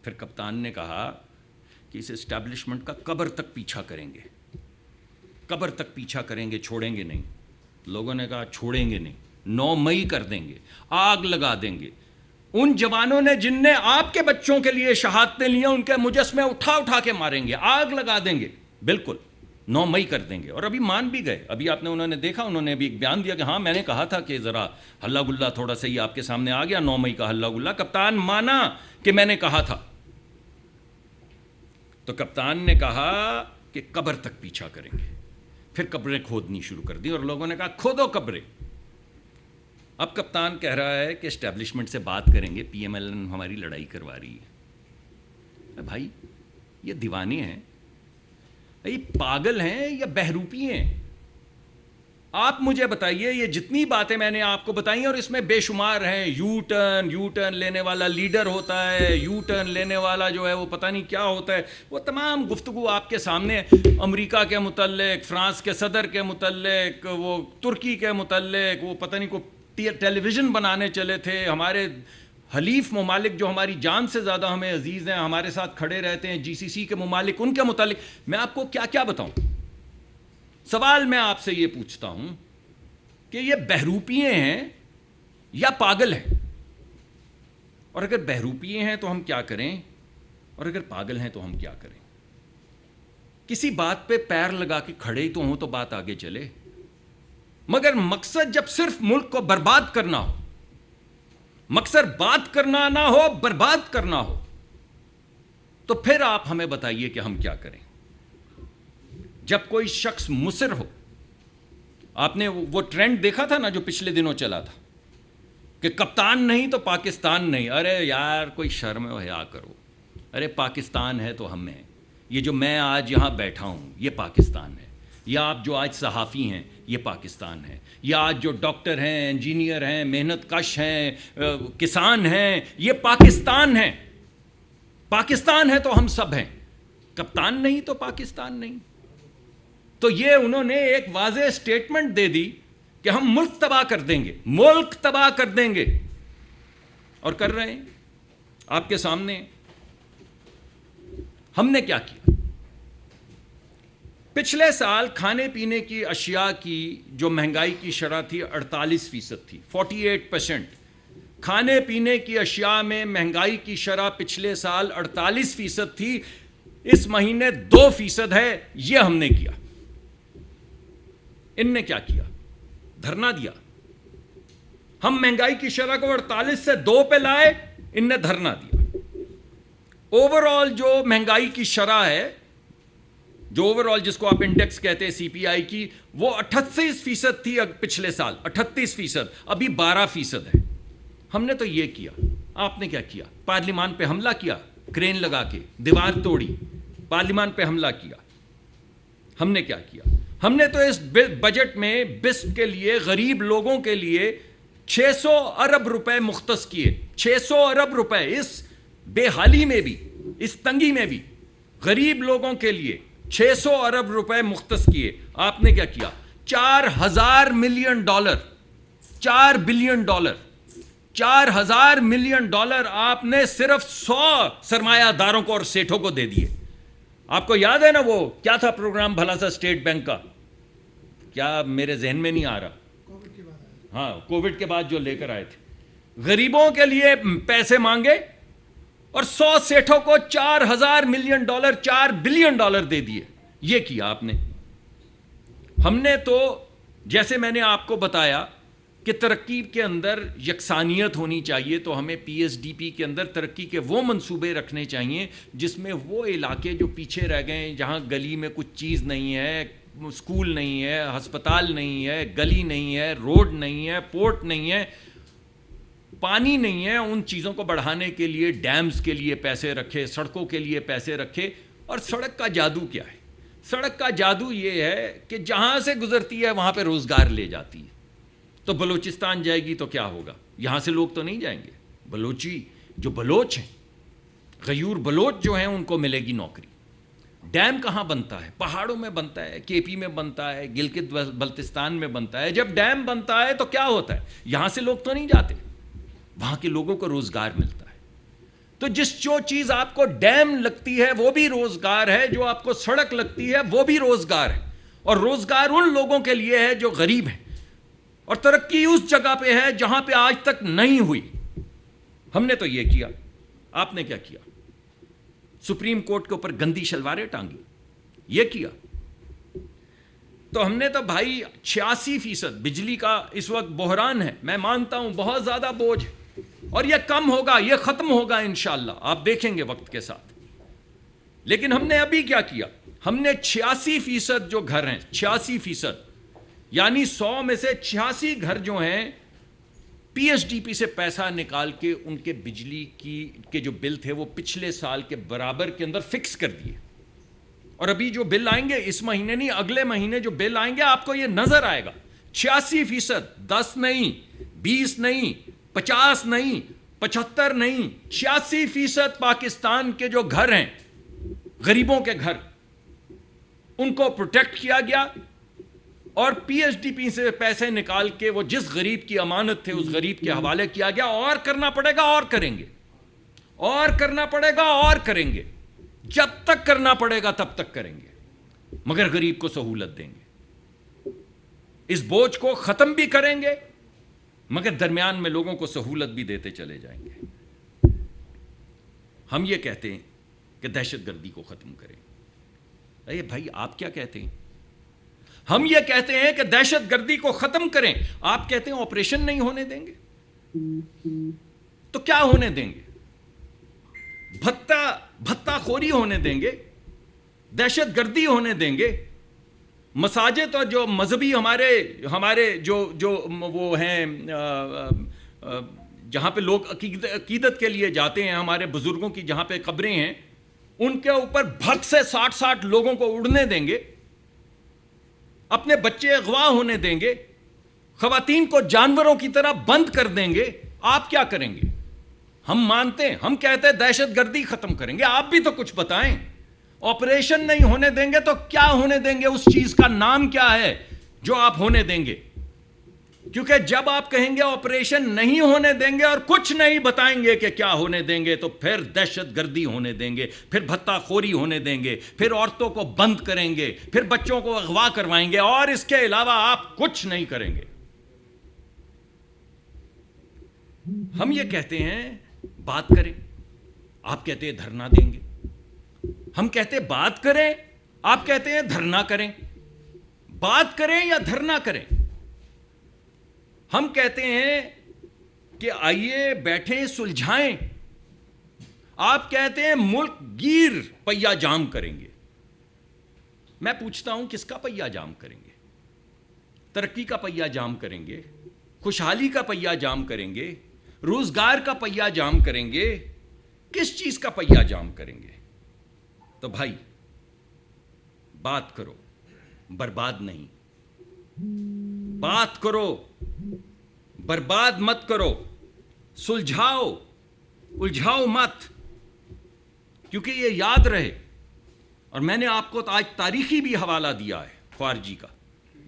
پھر کپتان نے کہا کہ اس اسٹیبلشمنٹ کا قبر تک پیچھا کریں گے، قبر تک پیچھا کریں گے، چھوڑیں گے نہیں۔ لوگوں نے کہا چھوڑیں گے نہیں، 9 مئی کر دیں گے، آگ لگا دیں گے۔ ان جوانوں نے جن نے آپ کے بچوں کے لیے شہادتیں لیں ان کے مجسمے اٹھا اٹھا کے ماریں گے، آگ لگا دیں گے، بالکل 9 مئی کر دیں گے۔ اور ابھی مان بھی گئے، ابھی آپ نے انہوں نے دیکھا، انہوں نے ابھی ایک بیان دیا کہ ہاں میں نے کہا تھا کہ ذرا ہلہ گلہ تھوڑا سا ہی آپ کے سامنے آ گیا 9 مئی کا ہلہ گلہ، کپتان مانا کہ میں نے کہا تھا۔ تو کپتان نے کہا کہ قبر تک پیچھا کریں گے، پھر قبریں کھودنی شروع کر دی اور لوگوں نے کہا کھودو قبریں۔ اب کپتان کہہ رہا ہے کہ اسٹیبلشمنٹ سے بات کریں گے، پی ایم ایل این ہماری لڑائی کروا رہی ہے۔ بھائی یہ دیوانے ہیں، یہ پاگل ہیں یا بہروپی ہیں؟ آپ مجھے بتائیے، یہ جتنی باتیں میں نے آپ کو بتائی اور اس میں بے شمار ہیں، یو ٹرن لینے والا لیڈر ہوتا ہے، یو ٹرن لینے والا جو ہے وہ پتہ نہیں کیا ہوتا ہے، وہ تمام گفتگو آپ کے سامنے، امریکہ کے متعلق، فرانس کے صدر کے متعلق، وہ ترکی کے متعلق، وہ پتہ نہیں کو ٹیلی ویژن بنانے چلے تھے، ہمارے حلیف ممالک جو ہماری جان سے زیادہ ہمیں عزیز ہیں، ہمارے ساتھ کھڑے رہتے ہیں، جی سی سی کے ممالک، ان کے متعلق میں آپ کو کیا کیا بتاؤں؟ سوال میں آپ سے یہ پوچھتا ہوں کہ یہ بہروپیے ہیں یا پاگل ہیں؟ اور اگر بہروپیے ہیں تو ہم کیا کریں، اور اگر پاگل ہیں تو ہم کیا کریں؟ کسی بات پہ پیر لگا کے کھڑے تو ہوں تو بات آگے چلے، مگر مقصد جب صرف ملک کو برباد کرنا ہو، مقصد بات کرنا نہ ہو، برباد کرنا ہو، تو پھر آپ ہمیں بتائیے کہ ہم کیا کریں۔ جب کوئی شخص مصر ہو، آپ نے وہ ٹرینڈ دیکھا تھا نا جو پچھلے دنوں چلا تھا کہ کپتان نہیں تو پاکستان نہیں۔ ارے یار کوئی شرم و حیا کرو، ارے پاکستان ہے تو ہم ہیں۔ یہ جو میں آج یہاں بیٹھا ہوں یہ پاکستان ہے، یا آپ جو آج صحافی ہیں یہ پاکستان ہے، یا آج جو ڈاکٹر ہیں، انجینئر ہیں، محنت کش ہیں، کسان ہیں، یہ پاکستان ہیں۔ پاکستان ہے تو ہم سب ہیں، کپتان نہیں تو پاکستان نہیں۔ تو یہ انہوں نے ایک واضح سٹیٹمنٹ دے دی کہ ہم ملک تباہ کر دیں گے، ملک تباہ کر دیں گے، اور کر رہے ہیں آپ کے سامنے۔ ہم نے کیا کیا؟ پچھلے سال کھانے پینے کی اشیاء کی جو مہنگائی کی شرح تھی 48% تھی، 48%۔ کھانے پینے کی اشیاء میں مہنگائی کی شرح پچھلے سال 48% تھی، اس مہینے 2% ہے۔ یہ ہم نے کیا۔ ان نے کیا کیا؟ دھرنا دیا۔ ہم مہنگائی کی شرح کو 48 سے 2 پہ لائے، ان نے دھرنا دیا۔ اوور آل جو مہنگائی کی شرح ہے، جو اوور آل جس کو آپ انڈیکس کہتے ہیں سی پی آئی کی، وہ 38% تھی پچھلے سال، 38%، ابھی 12% ہے۔ ہم نے تو یہ کیا۔ آپ نے کیا کیا؟ پارلیمان پہ حملہ کیا، کرین لگا کے دیوار توڑی، پارلیمان پہ حملہ کیا۔ ہم نے کیا کیا؟ ہم نے تو اس بجٹ میں بسپ کے لیے غریب لوگوں کے لیے 600 ارب روپے مختص کیے، 600 ارب روپے، اس بے حالی میں بھی، اس تنگی میں بھی غریب لوگوں کے لیے 600 ارب روپے مختص کیے۔ آپ نے کیا کیا؟ 4000 million dollar, 4 billion dollar, 4000 million dollar آپ نے صرف 100 سرمایہ داروں کو اور سیٹھوں کو دے دیے۔ آپ کو یاد ہے نا وہ کیا تھا پروگرام بھلا سا اسٹیٹ بینک کا؟ کیا میرے ذہن میں نہیں آ رہا۔ ہاں، کووڈ کے بعد جو لے کر آئے تھے، غریبوں کے لیے پیسے مانگے اور 100 سیٹھوں کو 4000 ملین ڈالر، 4 بلین ڈالر دے دیے۔ یہ کیا آپ نے۔ ہم نے تو جیسے میں نے آپ کو بتایا کہ ترقی کے اندر یکسانیت ہونی چاہیے، تو ہمیں پی ایس ڈی پی کے اندر ترقی کے وہ منصوبے رکھنے چاہیے جس میں وہ علاقے جو پیچھے رہ گئے ہیں، جہاں گلی میں کچھ چیز نہیں ہے، اسکول نہیں ہے، ہسپتال نہیں ہے، گلی نہیں ہے، روڈ نہیں ہے، پورٹ نہیں ہے، پانی نہیں ہے، ان چیزوں کو بڑھانے کے لیے ڈیمز کے لیے پیسے رکھے، سڑکوں کے لیے پیسے رکھے۔ اور سڑک کا جادو کیا ہے؟ سڑک کا جادو یہ ہے کہ جہاں سے گزرتی ہے وہاں پہ روزگار لے جاتی ہے۔ تو بلوچستان جائے گی تو کیا ہوگا؟ یہاں سے لوگ تو نہیں جائیں گے، بلوچی جو بلوچ ہیں، غیور بلوچ جو ہیں، ان کو ملے گی نوکری۔ ڈیم کہاں بنتا ہے؟ پہاڑوں میں بنتا ہے، کے پی میں بنتا ہے، گلگت بلتستان میں بنتا ہے۔ جب ڈیم بنتا ہے تو کیا ہوتا ہے؟ یہاں سے لوگ تو نہیں جاتے، وہاں کے لوگوں کو روزگار ملتا ہے۔ تو جو چیز آپ کو ڈیم لگتی ہے وہ بھی روزگار ہے، جو آپ کو سڑک لگتی ہے وہ بھی روزگار ہے، اور روزگار ان لوگوں کے لیے ہے جو غریب ہیں، اور ترقی اس جگہ پہ ہے جہاں پہ آج تک نہیں ہوئی۔ ہم نے تو یہ کیا، آپ نے کیا کیا؟ سپریم کورٹ کے اوپر گندی شلواریں ٹانگی، یہ کیا۔ تو ہم نے تو بھائی 86% بجلی کا اس وقت بحران ہے، میں مانتا ہوں بہت زیادہ بوجھ ہے، اور یہ کم ہوگا، یہ ختم ہوگا انشاءاللہ، آپ دیکھیں گے وقت کے ساتھ۔ لیکن ہم نے ابھی کیا کیا؟ ہم نے 86% جو گھر ہیں، 86%، یعنی 100 میں سے 86 گھر جو ہیں، پی ایس ڈی پی سے پیسہ نکال کے ان کے بجلی کے جو بل تھے وہ پچھلے سال کے برابر کے اندر فکس کر دیے، اور ابھی جو بل آئیں گے اس مہینے نہیں، اگلے مہینے جو بل آئیں گے آپ کو یہ نظر آئے گا۔ 86%، 10 نہیں، 20 نہیں، 50 نہیں، 75 نہیں، 86% پاکستان کے جو گھر ہیں، غریبوں کے گھر، ان کو پروٹیکٹ کیا گیا، اور پی ایس ڈی پی سے پیسے نکال کے وہ جس غریب کی امانت تھے اس غریب کے حوالے کیا گیا۔ اور کرنا پڑے گا اور کریں گے، اور کرنا پڑے گا اور کریں گے، جب تک کرنا پڑے گا تب تک کریں گے، مگر غریب کو سہولت دیں گے، اس بوجھ کو ختم بھی کریں گے، مگر درمیان میں لوگوں کو سہولت بھی دیتے چلے جائیں گے۔ ہم یہ کہتے ہیں کہ دہشت گردی کو ختم کریں۔ اے بھائی آپ کیا کہتے ہیں؟ ہم یہ کہتے ہیں کہ دہشت گردی کو ختم کریں، آپ کہتے ہیں آپریشن نہیں ہونے دیں گے، تو کیا ہونے دیں گے؟ بھتہ خوری ہونے دیں گے؟ دہشت گردی ہونے دیں گے؟ مساجد اور جو مذہبی ہمارے جو وہ ہیں جہاں پہ لوگ عقیدت کے لیے جاتے ہیں، ہمارے بزرگوں کی جہاں پہ قبریں ہیں، ان کے اوپر بھگ سے 60 لوگوں کو اڑنے دیں گے؟ اپنے بچے اغوا ہونے دیں گے؟ خواتین کو جانوروں کی طرح بند کر دیں گے؟ آپ کیا کریں گے؟ ہم مانتے ہیں، ہم کہتے ہیں دہشت گردی ختم کریں گے، آپ بھی تو کچھ بتائیں۔ آپریشن نہیں ہونے دیں گے تو کیا ہونے دیں گے؟ اس چیز کا نام کیا ہے جو آپ ہونے دیں گے؟ کیونکہ جب آپ کہیں گے آپریشن نہیں ہونے دیں گے اور کچھ نہیں بتائیں گے کہ کیا ہونے دیں گے، تو پھر دہشت گردی ہونے دیں گے، پھر بھتہ خوری ہونے دیں گے، پھر عورتوں کو بند کریں گے، پھر بچوں کو اغوا کروائیں گے، اور اس کے علاوہ آپ کچھ نہیں کریں گے۔ ہم یہ کہتے ہیں بات کریں، آپ کہتے ہیں دھرنا دیں گے۔ ہم کہتے ہیں بات کریں، آپ کہتے ہیں دھرنا کریں۔ بات کریں یا دھرنا کریں؟ ہم کہتے ہیں کہ آئیے بیٹھیں سلجھائیں، آپ کہتے ہیں ملک گیر پہیا جام کریں گے۔ میں پوچھتا ہوں کس کا پہیا جام کریں گے؟ ترقی کا پہیا جام کریں گے؟ خوشحالی کا پہیا جام کریں گے؟ روزگار کا پہیا جام کریں گے؟ کس چیز کا پہیا جام کریں گے؟ تو بھائی بات کرو، برباد نہیں، بات کرو، برباد مت کرو، سلجھاؤ، الجھاؤ مت، کیونکہ یہ یاد رہے، اور میں نے آپ کو آج تاریخی بھی حوالہ دیا ہے خارجی کا،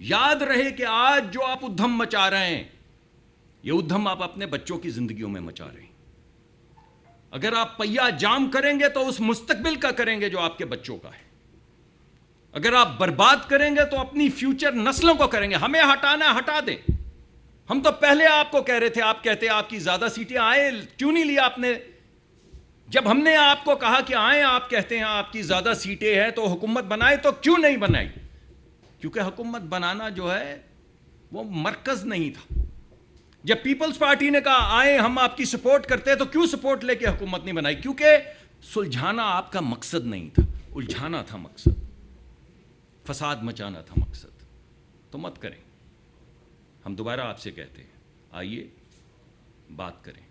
یاد رہے کہ آج جو آپ ادھم مچا رہے ہیں، یہ ادھم آپ اپنے بچوں کی زندگیوں میں مچا رہے ہیں۔ اگر آپ پہیا جام کریں گے تو اس مستقبل کا کریں گے جو آپ کے بچوں کا ہے، اگر آپ برباد کریں گے تو اپنی فیوچر نسلوں کو کریں گے۔ ہمیں ہٹانا ہٹا دیں، ہم تو پہلے آپ کو کہہ رہے تھے، آپ کہتے آپ کی زیادہ سیٹیں آئیں، کیوں نہیں لیا آپ نے؟ جب ہم نے آپ کو کہا کہ آئیں، آپ کہتے ہیں آپ کی زیادہ سیٹیں ہیں تو حکومت بنائے، تو کیوں نہیں بنائی؟ کیونکہ حکومت بنانا جو ہے وہ مرکز نہیں تھا۔ جب پیپلز پارٹی نے کہا آئیں ہم آپ کی سپورٹ کرتے ہیں، تو کیوں سپورٹ لے کے حکومت نہیں بنائی؟ کیونکہ سلجھانا آپ کا مقصد نہیں تھا، الجھانا تھا مقصد، فساد مچانا تھا مقصد۔ تو مت کریں، ہم دوبارہ آپ سے کہتے ہیں آئیے بات کریں۔